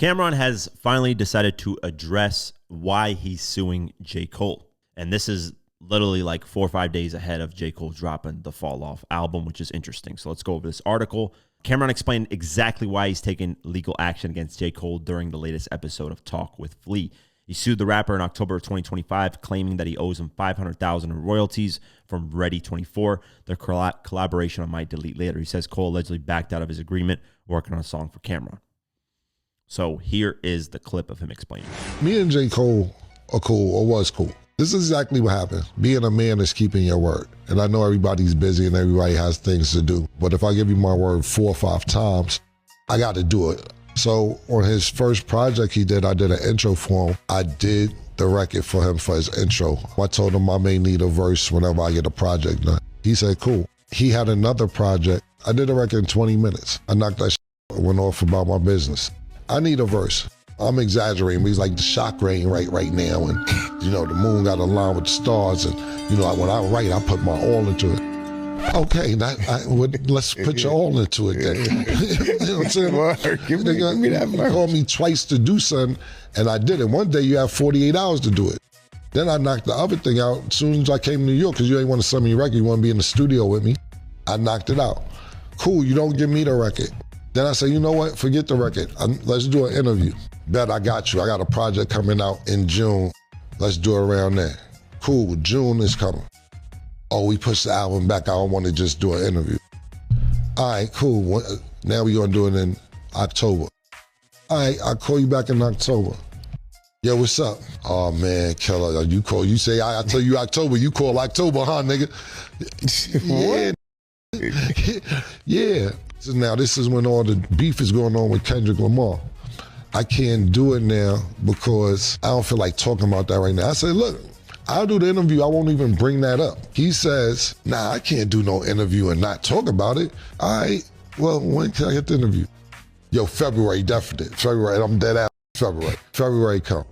Cameron has finally decided to address why he's suing J. Cole. And this is literally like 4 or 5 days ahead of J. Cole dropping the Fall Off album, which is interesting. So let's go over this article. Cameron explained exactly why he's taking legal action against J. Cole during the latest episode of Talk with Flea. He sued the rapper in October of 2025, claiming that he owes him $500,000 in royalties from Ready 24. Their collaboration on Might Delete Later. He says Cole allegedly backed out of his agreement working on a song for Cameron. So here is the clip of him explaining. Me and J. Cole are cool, or was cool. This is exactly what happened. Being a man is keeping your word. And I know everybody's busy and everybody has things to do. But if I give you my word 4 or 5 times, I got to do it. So on his first project he did, I did an intro for him. I did the record for him for his intro. I told him I may need a verse whenever I get a project done. He said, cool. He had another project. I did a record in 20 minutes. I knocked that shit, went off about my business. I need a verse. I'm exaggerating, but he's like the shock rain right now. And, you know, the moon got aligned with the stars. And, you know, when I write, I put my all into it. Okay, let's put your all into it then. You know what I'm saying? Give me that verse. Called me twice to do something, and I did it. One day you have 48 hours to do it. Then I knocked the other thing out as soon as I came to New York, because you ain't want to send me a record, you want to be in the studio with me. I knocked it out. Cool, you don't give me the record. Then I said, you know what, forget the record. Let's do an interview. Bet I got you. I got a project coming out in June. Let's do it around there. Cool, June is coming. Oh, we pushed the album back. I don't want to just do an interview. All right, cool. Now we're going to do it in October. All right, I'll call you back in October. Yo, what's up? Oh, man, Keller, you call. You say, I tell you October. You call October, huh, nigga? Yeah. Yeah. So now this is when all the beef is going on with Kendrick Lamar. I can't do it now because I don't feel like talking about that right now. I said, look, I'll do the interview. I won't even bring that up. He says, nah, I can't do no interview and not talk about it. All right, well, when can I get the interview? Yo, February, definite. February, I'm dead out. February come.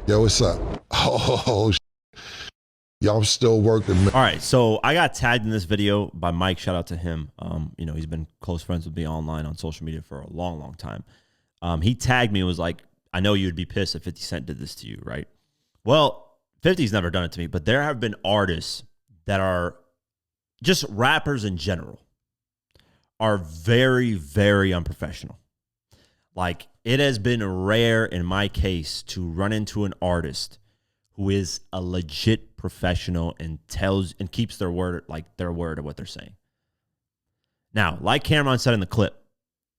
Yo, what's up? Oh, yo, I'm still working. All right, so I got tagged in this video by Mike. Shout out to him. You know, he's been close friends with me online on social media for a long, long time. He tagged me and was like, I know you'd be pissed if 50 Cent did this to you, right? Well, 50's never done it to me, but there have been artists that are just rappers in general are very, very unprofessional. Like, it has been rare in my case to run into an artist who is a legit professional and tells and keeps their word, like their word of what they're saying. Now, like Cameron said in the clip,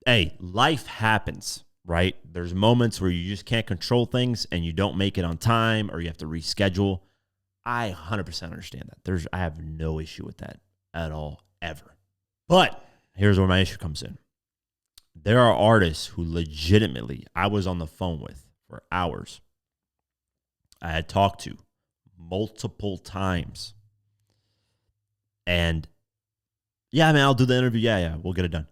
hey, life happens, right? There's moments where you just can't control things and you don't make it on time or you have to reschedule. I 100% understand that. I have no issue with that at all, ever. But here's where my issue comes in. There are artists who legitimately I was on the phone with for hours. I had talked to multiple times. And yeah, man, I'll do the interview. Yeah, we'll get it done.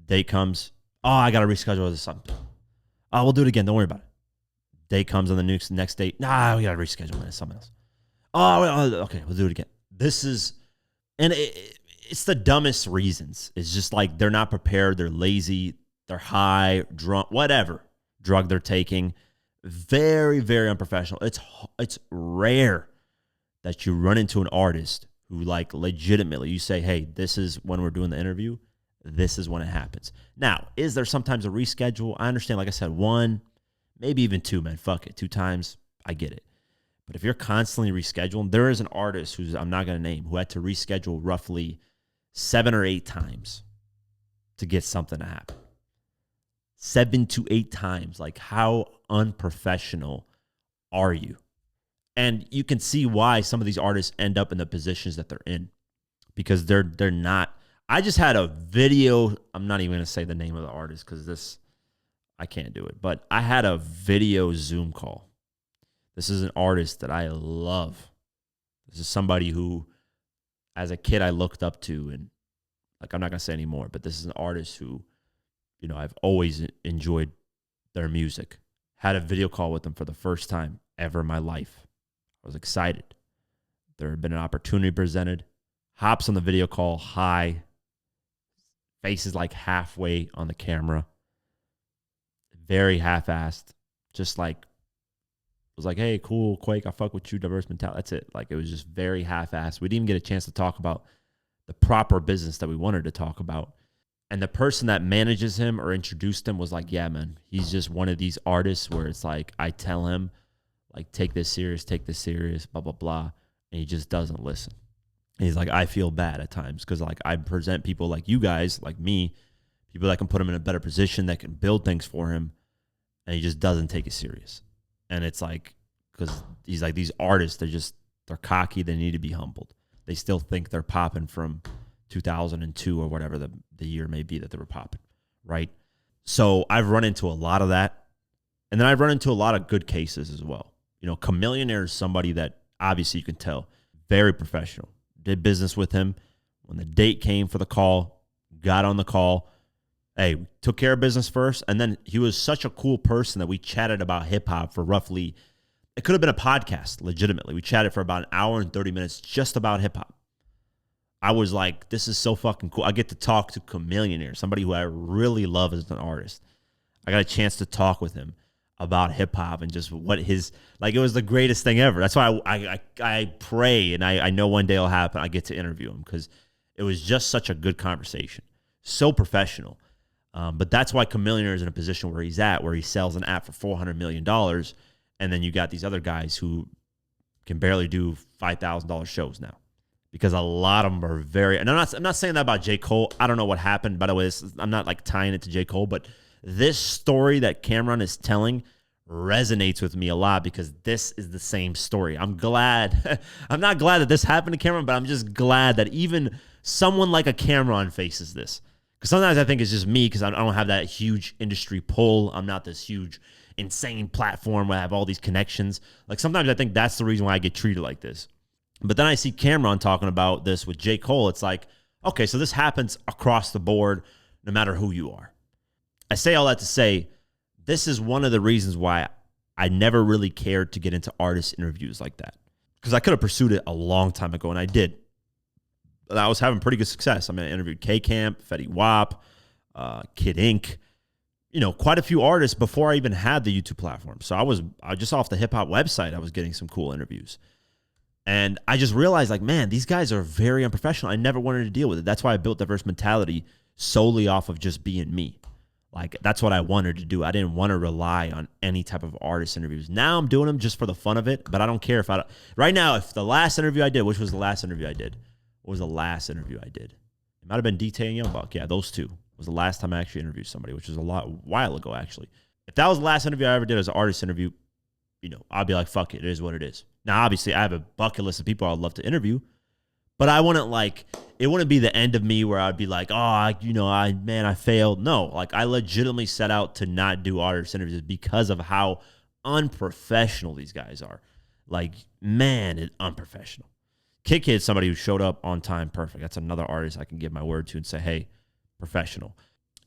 Day comes. Oh, I got to reschedule this something. Oh, we'll do it again. Don't worry about it. Day comes on the next date. Nah, we got to reschedule it. Something else. Oh, okay, we'll do it again. This is, and it's the dumbest reasons. It's just like they're not prepared. They're lazy. They're high, drunk, whatever drug they're taking. Very, very unprofessional. It's rare that you run into an artist who, like, legitimately you say, hey, this is when we're doing the interview. This is when it happens. Now, is there sometimes a reschedule? I understand, like I said, 1, maybe even 2, man. Fuck it. 2 times, I get it. But if you're constantly rescheduling, there is an artist who's I'm not going to name who had to reschedule roughly 7 or 8 times to get something to happen. 7 to 8 times. Like, how unprofessional are you? And you can see why some of these artists end up in the positions that they're in because they're not. I just had a video. I'm not even going to say the name of the artist because I can't do it. But I had a video Zoom call. This is an artist that I love. This is somebody who, as a kid, I looked up to. And, like, I'm not going to say anymore, but this is an artist who, you know, I've always enjoyed their music. Had a video call with them for the first time ever in my life. I was excited. There had been an opportunity presented. Hops on the video call, high. Face is like halfway on the camera. very half-assed, just like, was like, hey, cool, Quake, I fuck with you, diverse mentality. That's it. Like, it was just very half-assed. We didn't even get a chance to talk about the proper business that we wanted to talk about. And the person that manages him or introduced him was like, yeah, man, he's just one of these artists where it's like, I tell him, like, take this serious, blah, blah, blah. And he just doesn't listen. And he's like, I feel bad at times because, like, I present people like you guys, like me, people that can put him in a better position, that can build things for him. And he just doesn't take it serious. And it's like, because he's like, these artists, they're cocky. They need to be humbled. They still think they're popping from 2002 or whatever the year may be that they were popping, right? So I've run into a lot of that. And then I've run into a lot of good cases as well. You know, Chamillionaire is somebody that obviously you can tell, very professional. Did business with him. When the date came for the call, got on the call. Hey, took care of business first. And then he was such a cool person that we chatted about hip hop for roughly, it could have been a podcast, legitimately. We chatted for about an hour and 30 minutes just about hip hop. I was like, this is so fucking cool. I get to talk to Chamillionaire, somebody who I really love as an artist. I got a chance to talk with him about hip hop and just what his, like, it was the greatest thing ever. That's why I pray, and I know one day it'll happen. I get to interview him because it was just such a good conversation. So professional. But that's why Chamillionaire is in a position where he's at, where he sells an app for $400 million. And then you got these other guys who can barely do $5,000 shows now, because a lot of them are very, and I'm not saying that about J. Cole. I don't know what happened. By the way, I'm not like tying it to J. Cole, but this story that Cameron is telling resonates with me a lot because this is the same story. I'm glad. I'm not glad that this happened to Cameron, but I'm just glad that even someone like a Cameron faces this. Because sometimes I think it's just me because I don't have that huge industry pull. I'm not this huge, insane platform where I have all these connections. Like, sometimes I think that's the reason why I get treated like this. But then I see Cameron talking about this with J. Cole. It's like, okay, so this happens across the board, no matter who you are. I say all that to say, this is one of the reasons why I never really cared to get into artist interviews like that. Because I could have pursued it a long time ago, and I did. I was having pretty good success. I mean, I interviewed K-Camp, Fetty Wap, Kid Ink, you know, quite a few artists before I even had the YouTube platform. So I was just off the hip hop website, I was getting some cool interviews. And I just realized, like, man, these guys are very unprofessional. I never wanted to deal with it. That's why I built Diverse Mentality solely off of just being me. Like, that's what I wanted to do. I didn't want to rely on any type of artist interviews. Now I'm doing them just for the fun of it, but I don't care if right now, if the last interview I did, which was the last interview I did? What was the last interview I did? It might have been DT and Young Buck. Yeah, those two was the last time I actually interviewed somebody, which was a while ago, actually. If that was the last interview I ever did as an artist interview, you know, I'd be like, fuck it. It is what it is. Now, obviously, I have a bucket list of people I'd love to interview, but I wouldn't it wouldn't be the end of me where I'd be like, oh, I failed. No, like, I legitimately set out to not do artist interviews because of how unprofessional these guys are. Like, man, it's unprofessional. Kid Kid's somebody who showed up on time perfect. That's another artist I can give my word to and say, hey, professional.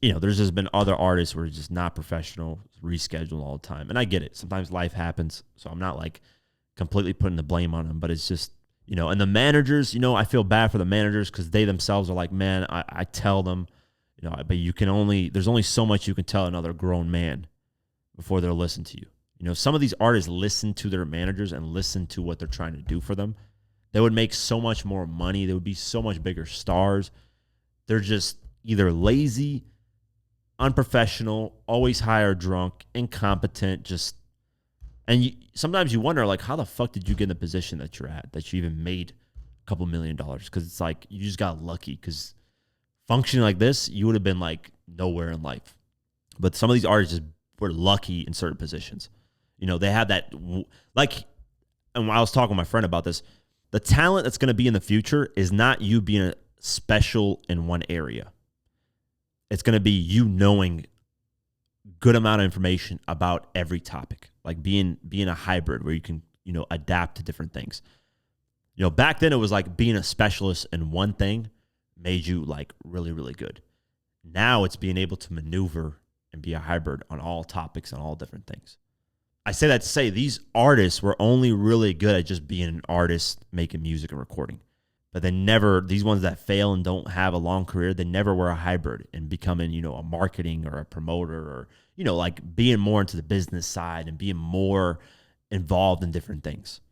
You know, there's just been other artists who are just not professional, rescheduled all the time. And I get it. Sometimes life happens, so I'm not like completely putting the blame on them, but it's just, you know, and the managers, you know, I feel bad for the managers because they themselves are like, man, I tell them, you know, but there's only so much you can tell another grown man before they'll listen to you. You know, some of these artists listen to their managers and listen to what they're trying to do for them. They would make so much more money. They would be so much bigger stars. They're just either lazy, unprofessional, always high or drunk, incompetent, sometimes you wonder, like, how the fuck did you get in the position that you're at, that you even made a couple $1 million? Because it's like, you just got lucky. Because functioning like this, you would have been like nowhere in life. But some of these artists just were lucky in certain positions. You know, they had that, like, and I was talking with my friend about this, the talent that's going to be in the future is not you being special in one area. It's going to be you knowing good amount of information about every topic, like being a hybrid where you can, you know, adapt to different things. You know, back then it was like being a specialist in one thing made you like really, really good. Now it's being able to maneuver and be a hybrid on all topics and all different things. I say that to say these artists were only really good at just being an artist, making music and recording. but they never, these ones that fail and don't have a long career, they never were a hybrid and becoming, a marketing or a promoter or, like being more into the business side and being more involved in different things.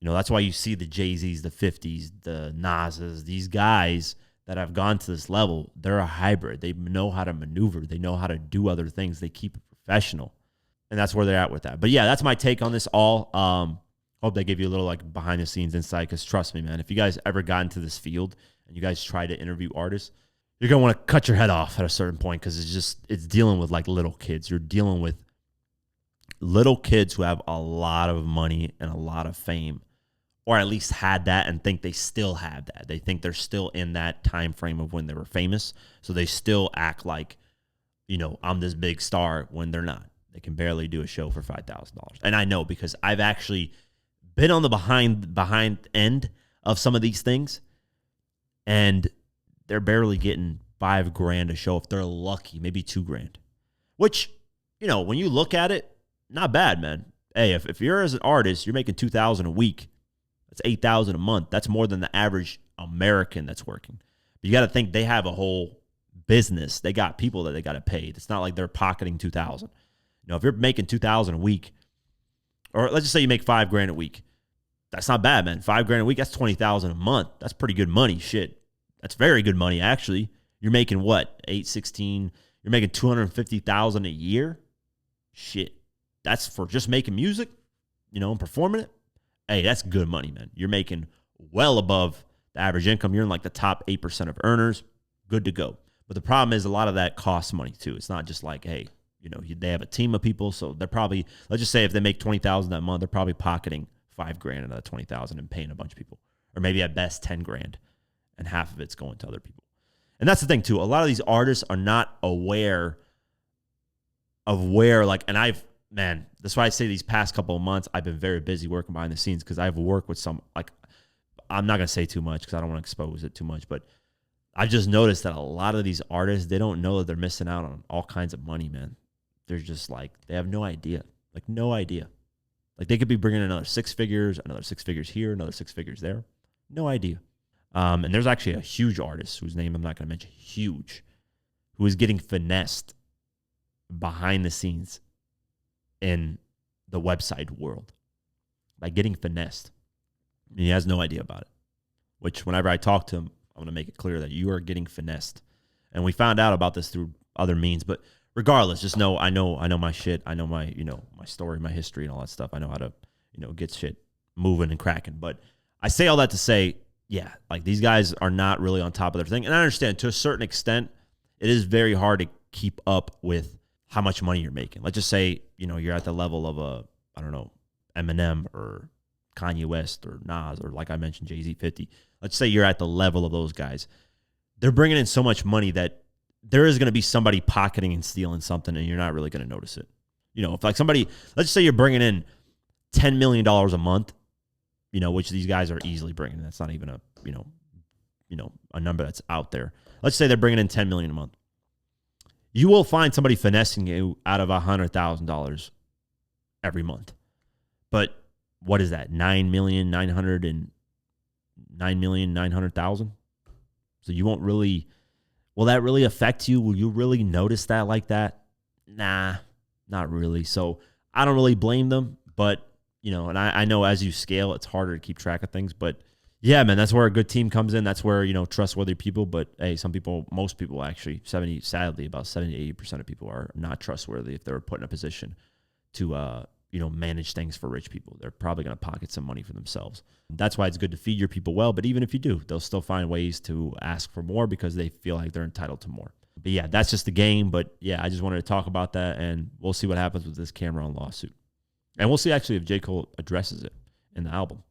That's why you see the Jay-Z's, the 50s, the Nas's, these guys that have gone to this level, they're a hybrid. They know how to maneuver. They know how to do other things. They keep it professional. And that's where they're at with that. But yeah, that's my take on this all. Hope they give you a little like behind the scenes insight, because trust me, man, if you guys ever got into this field and you guys try to interview artists, you're going to want to cut your head off at a certain point, because it's dealing with like little kids. You're dealing with little kids who have a lot of money and a lot of fame, or at least had that and think they still have that. They think they're still in that time frame of when they were famous. So they still act like, I'm this big star when they're not. They can barely do a show for $5,000. And I know, because I've actually been on the behind end of some of these things, and they're barely getting $5,000 a show if they're lucky, maybe $2,000. Which, when you look at it, not bad, man. Hey, if you're as an artist, you're making $2,000 a week. That's $8,000 a month. That's more than the average American that's working. But you got to think they have a whole business. They got people that they got to pay. It's not like they're pocketing $2,000. If you're making $2,000 a week, or let's just say you make $5,000 a week, that's not bad, man. $5,000 a week, that's $20,000 a month. That's pretty good money. Shit, that's very good money, actually. You're making what? 816. You're making $250,000 a year. Shit, that's for just making music, and performing it. Hey, that's good money, man. You're making well above the average income. You're in like the top 8% of earners. Good to go. But the problem is a lot of that costs money too. It's not just like, hey, they have a team of people, so they're probably, let's just say if they make $20,000 that month, they're probably pocketing $5,000 out of $20,000 and paying a bunch of people, or maybe at best $10,000, and half of it's going to other people. And that's the thing too. A lot of these artists are not aware of where, like, and man, that's why I say these past couple of months, I've been very busy working behind the scenes, because I've worked with some, like, I'm not going to say too much because I don't want to expose it too much, but I've just noticed that a lot of these artists, they don't know that they're missing out on all kinds of money, man. They're just like, they have no idea. Like, no idea. Like, they could be bringing in another 6 figures, another 6 figures here, another 6 figures there. No idea. And there's actually a huge artist whose name I'm not going to mention, huge, who is getting finessed behind the scenes in the website world. Like, getting finessed. And he has no idea about it. Which, whenever I talk to him, I'm going to make it clear that you are getting finessed. And we found out about this through other means, but regardless, just know I know my shit. I know my, my story, my history, and all that stuff. I know how to, get shit moving and cracking. But I say all that to say, yeah, like, these guys are not really on top of their thing. And I understand, to a certain extent, it is very hard to keep up with how much money you're making. Let's just say, you're at the level of I don't know, Eminem or Kanye West or Nas, or like I mentioned, Jay-Z, 50. Let's say you're at the level of those guys. They're bringing in so much money that there is going to be somebody pocketing and stealing something, and you're not really going to notice it. If like somebody, let's say you're bringing in $10 million a month, which these guys are easily bringing. That's not even a, a number that's out there. Let's say they're bringing in $10 million a month. You will find somebody finessing you out of $100,000 every month. But what is that? 9,900,000. So you won't really, will that really affect you? Will you really notice that like that? Nah, not really. So I don't really blame them, but and I know as you scale, it's harder to keep track of things, but yeah, man, that's where a good team comes in. That's where, trustworthy people, but hey, most people actually, sadly, about 70 to 80% of people are not trustworthy if they're put in a position to, manage things for rich people. They're probably going to pocket some money for themselves. That's why it's good to feed your people well, but even if you do, they'll still find ways to ask for more because they feel like they're entitled to more. But yeah, that's just the game. But yeah, I just wanted to talk about that, and we'll see what happens with this Cameron lawsuit. And we'll see actually if J. Cole addresses it in the album.